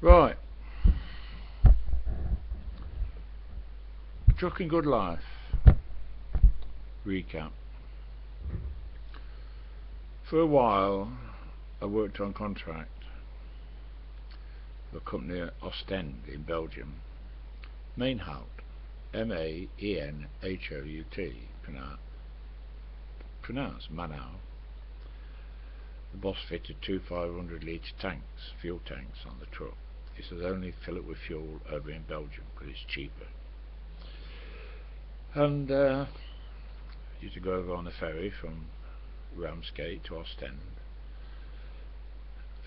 Right, Trucking Good Life recap. For a while, I worked on contract for a company at Ostend in Belgium. Maenhout, M-A-E-N-H-O-U-T, pronounced Manau. The boss fitted two 500-litre tanks, fuel tanks, on the truck. He says only fill it with fuel over in Belgium because it's cheaper. And used to go over on the ferry from Ramsgate to Ostend,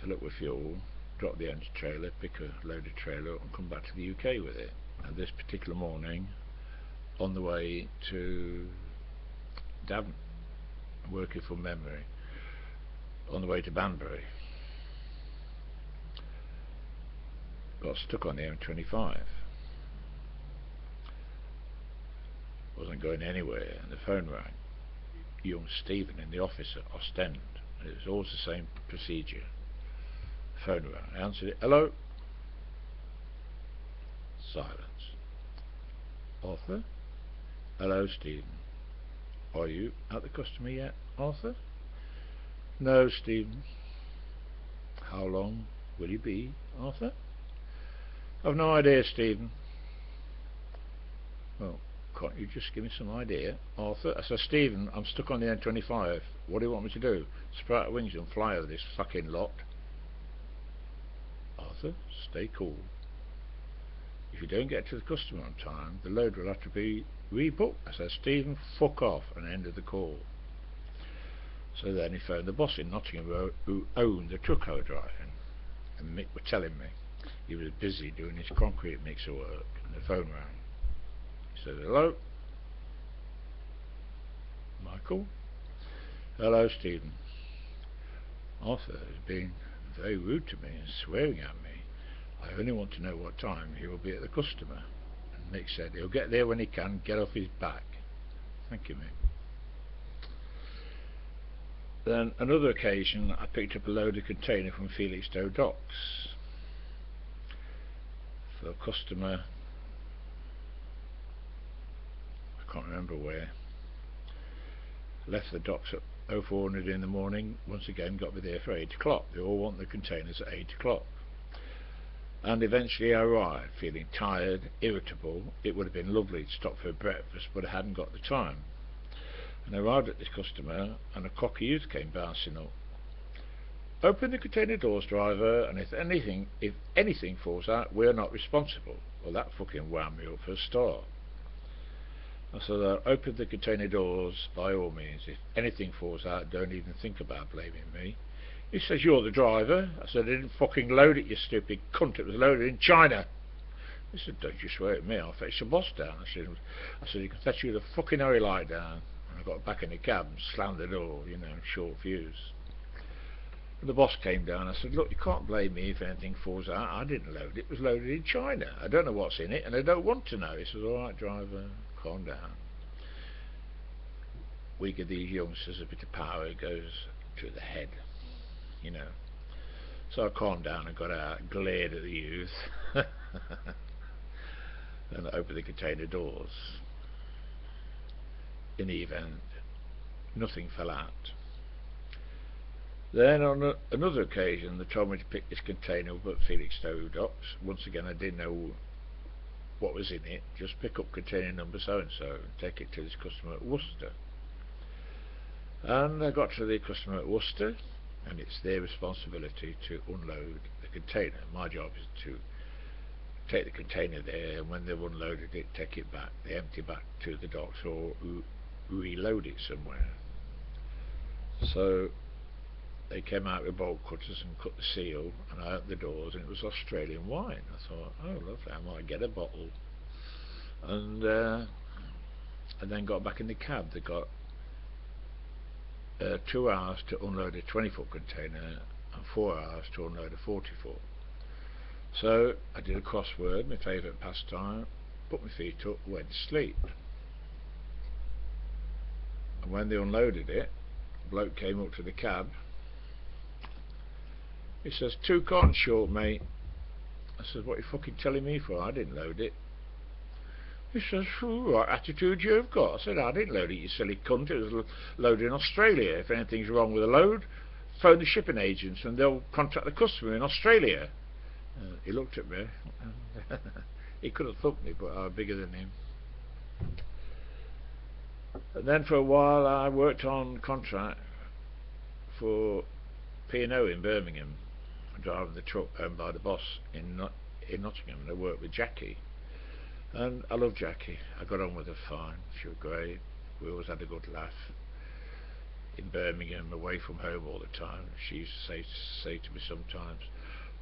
fill it with fuel, drop the empty trailer, pick a loaded trailer up and come back to the UK with it. And this particular morning, on the way to Devon, working from memory, on the way to Banbury, got stuck on the M25. Wasn't going anywhere, and the phone rang. Young Stephen in the office at Ostend, and it was always the same procedure. Phone rang. I answered it. Hello. Silence. Arthur? Hello, Stephen. Are you at the customer yet, Arthur? No, Stephen. How long will you be, Arthur? I've no idea, Stephen. Well, can't you just give me some idea, Arthur? I said, Stephen, I'm stuck on the M25. What do you want me to do? Sprout wings and fly over this fucking lot? Arthur, stay cool. If you don't get to the customer on time, the load will have to be rebooked. I said, Stephen, fuck off, and ended the call. So then he phoned the boss in Nottingham who owned the truck I was driving, and Mick were telling me he was busy doing his concrete mixer work, and the phone rang. He said, hello? Michael? Hello, Stephen. Arthur has been very rude to me and swearing at me. I only want to know what time he will be at the customer. And Mick said he'll get there when he can, get off his back. Thank you, Mick. Then another occasion I picked up a loaded container from Felixstowe Docks for a customer, I can't remember where. Left the docks at 0400 in the morning, once again got me there for 8 o'clock. They all want the containers at 8 o'clock. And eventually I arrived, feeling tired, irritable. It would have been lovely to stop for breakfast, but I hadn't got the time. And I arrived at this customer, and a cocky youth came bouncing up. Open the container doors, driver, and if anything falls out, we're not responsible. Well, that fucking wound me up for a start. I said, open the container doors by all means. If anything falls out, don't even think about blaming me. He says, you're the driver. I said, I didn't fucking load it, you stupid cunt. It was loaded in China. He said, don't you swear at me, I'll fetch the boss down. I said, you can fetch you the fucking hurry light down. And I got back in the cab and slammed the door, you know, short fuse. And the boss came down. I said, look, you can't blame me if anything falls out. I didn't load it. It was loaded in China. I don't know what's in it, and I don't want to know. He says, all right, driver, calm down. Weak of these youngsters, a bit of power goes to the head, you know. So I calmed down and got out, glared at the youth, and I opened the container doors. In the event, nothing fell out. Then on another occasion, they told me to pick this container up at Felixstowe Docks. Once again, I didn't know what was in it. Just pick up container number so-and-so and take it to this customer at Worcester. And I got to the customer at Worcester, and it's their responsibility to unload the container. My job is to take the container there, and when they've unloaded it, take it back. They empty back to the docks or reload it somewhere. So they came out with bolt cutters and cut the seal, and I opened the doors, and it was Australian wine. I thought, oh lovely, I might get a bottle. And then got back in the cab. They got 2 hours to unload a 20-foot container and 4 hours to unload a 40-foot. So I did a crossword, my favourite pastime, put my feet up, went to sleep. And when they unloaded it, the bloke came up to the cab. He says, 2 cartons short, mate. I said, what are you fucking telling me for? I didn't load it. He says, what attitude you've got? I said, I didn't load it, you silly cunt. It was loaded in Australia. If anything's wrong with the load, phone the shipping agents and they'll contact the customer in Australia. He looked at me. He could have thumped me, but I was bigger than him. And then for a while I worked on contract for P&O in Birmingham, driving the truck owned by the boss in Nottingham, and I worked with Jackie. And I love Jackie. I got on with her fine. She was great. We always had a good laugh. In Birmingham, away from home all the time, she used to say to me sometimes,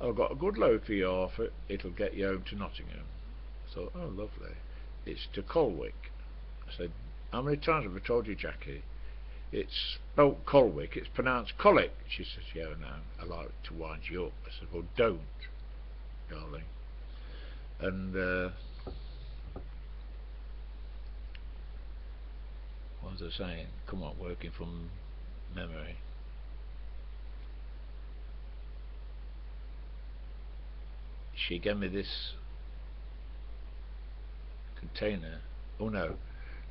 I've got a good load for you, Arthur. It'll get you home to Nottingham. I thought, oh, lovely. It's to Colwick. I said, how many times have I told you, Jackie? It's spelt Colwick. It's pronounced Colic. She says, yeah, no, I like to wind you up. I said, well, don't, darling. And what was I saying? Come on, working from memory. She gave me this container. Oh no,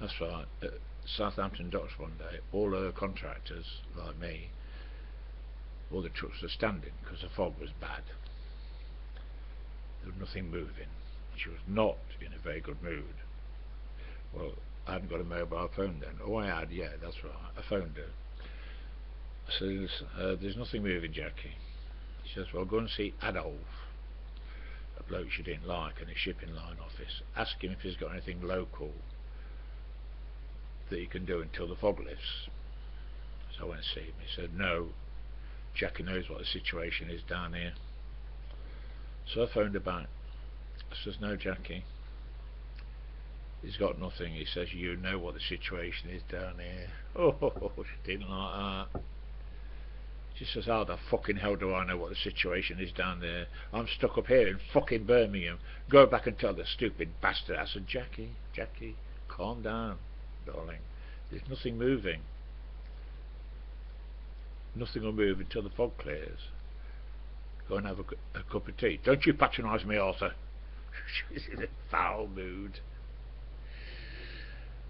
that's right. At Southampton docks one day, all her contractors, like me, all the trucks were standing because the fog was bad. There was nothing moving. She was not in a very good mood. Well, I hadn't got a mobile phone then. Oh, I had, yeah, that's right. I phoned her. I said, there's nothing moving, Jackie. She says, well, go and see Adolf, a bloke she didn't like in a shipping line office. Ask him if he's got anything local that he can do until the fog lifts. So I went to see him. He said, no, Jackie knows what the situation is down here. So I phoned her back. I says, no, Jackie, he's got nothing. He says, you know what the situation is down here. Oh, she didn't like that. She says, how the fucking hell do I know what the situation is down there? I'm stuck up here in fucking Birmingham. Go back and tell the stupid bastard. I said, Jackie, calm down, darling. There's nothing moving. Nothing will move until the fog clears. Go and have a cup of tea. Don't you patronise me, Arthur. She's in a foul mood.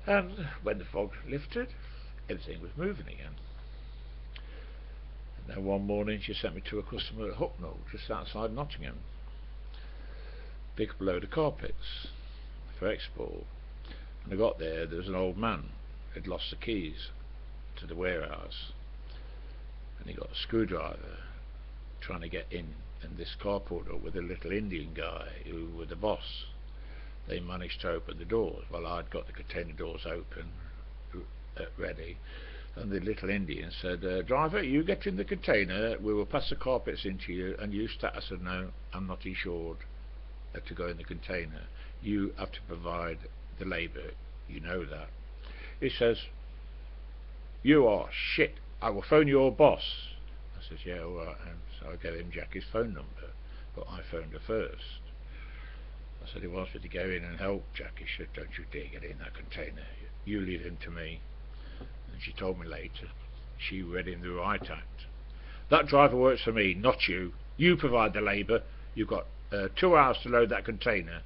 And when the fog lifted, everything was moving again. And then one morning she sent me to a customer at Hucknall, just outside Nottingham. Big load of carpets for export. And I got there was an old man who'd lost the keys to the warehouse, and he got a screwdriver trying to get in, and this car pulled up with a little Indian guy who was the boss. They managed to open the doors. Well, I'd got the container doors open, ready, and the little Indian said, driver, you get in the container, we will pass the carpets into you, and you start. I said, no, I'm not insured to go in the container. You have to provide the labour, you know that. He says, you are shit, I will phone your boss. I says, yeah, alright. And so I gave him Jackie's phone number, but I phoned her first. I said, he wants me to go in and help Jackie. She said, don't you dare get in that container, you leave him to me. And she told me later she read him the right act. That driver works for me, not you. You provide the labour. You've got 2 hours to load that container.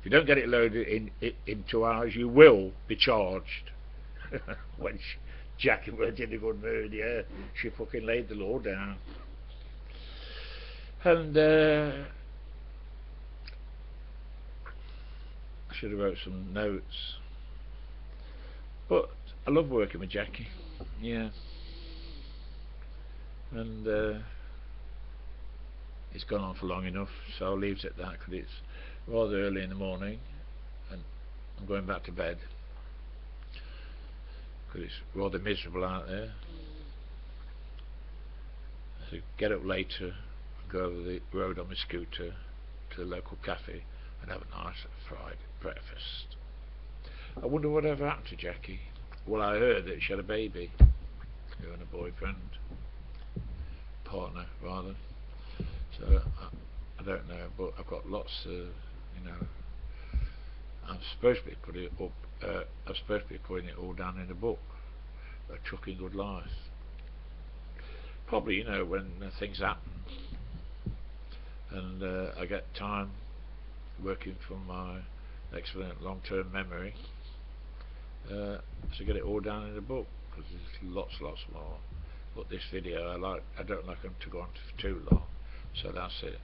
If you don't get it loaded in 2 hours, you will be charged. When Jackie was in a good mood, yeah, she fucking laid the law down. And I should have wrote some notes, but I love working with Jackie, yeah. And it's gone on for long enough, so I'll leave it at that, because it's rather early in the morning and I'm going back to bed because it's rather miserable out there. So get up later and go over the road on my scooter to the local cafe and have a nice fried breakfast. I wonder whatever happened to Jackie. Well, I heard that she had a baby, her and a boyfriend, partner rather. So I don't know, but I've got lots of, you know, I'm supposed to be putting it up. I'm supposed to be putting it all down in a book, A Trucking Good Life. Probably, you know, when things happen, and I get time working from my excellent long-term memory to get it all down in a book, because there's lots more. But this video I don't like them to go on for too long, so that's it.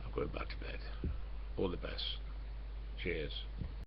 I'm going back to bed. All the best. Cheers.